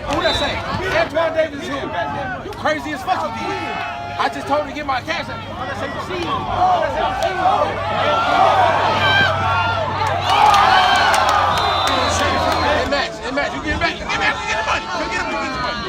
Who that say? Antoine Davis is here. You crazy as fuck up here. I just told him to get my cash. Hey, Max, you get back. You get back. You get the money. You get the money.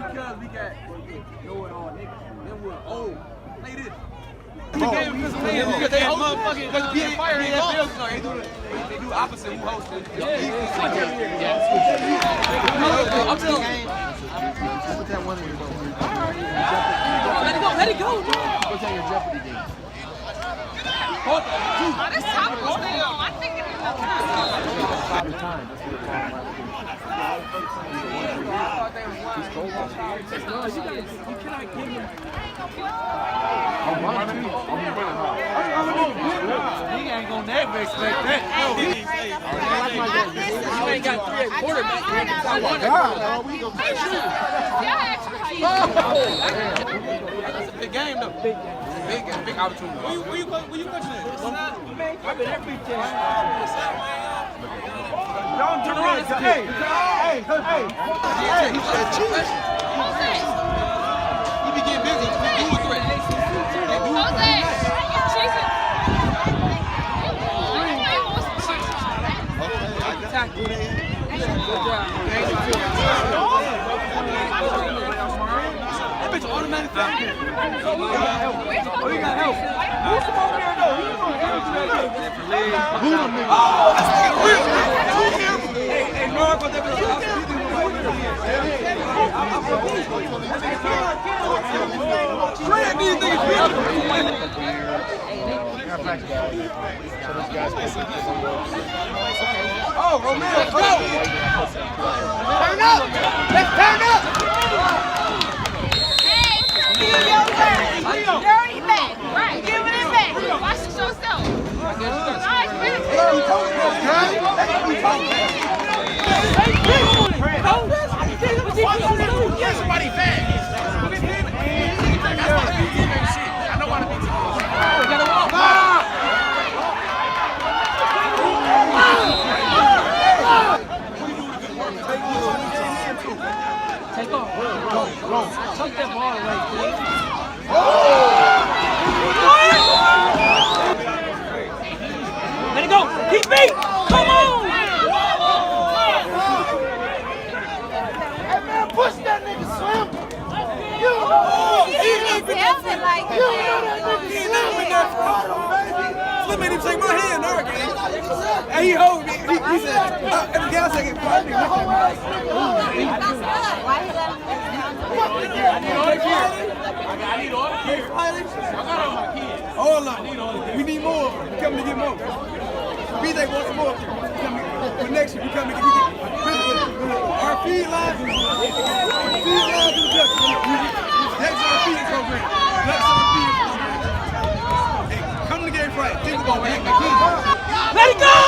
Because we got know-it-all niggas. Linwood old. Play this. We gave him because they motherfucking because being fired in that field, they do opposite who hosted. I'm telling you. Put that one in the let it go, bro. Go take your Jeopardy game. Oh, this top was still. I'm thinking it's the time. You cannot give him. He ain't gonna never expect that. You ain't got 3 at quarterback. That's a big game, though. big opportunity. Where you coaching at? I've been every team. Don't turn around. Hey. He said cheese. He be getting busy. Dual threat. That bitch automatic foul. Oh, you got help. Who's from over there, though? Oh, that's nigga real. Hey, Mark, but Trey, these niggas real. Oh, Romeo, let's go. Turn up. Let's turn up. Dirty back, right? Give it back. Watch it yourself. Nice, Somebody fast. I know why to be take off. Tuck that ball away, please. Let it go. Keep beat. Come on. Hey, man, push that nigga, Slim. You helping like Slim made him take my hand, all right, gang. And he hold me. He said, every guy second. Why he let him I need all the kids. I got all my kids. All of them. We need more. We coming to get more. BJ wants more. For next year, we coming to get our feed lines. Next our feeding program. Next our feeding program. Hey, come to the game Friday. Think about it. Let it go.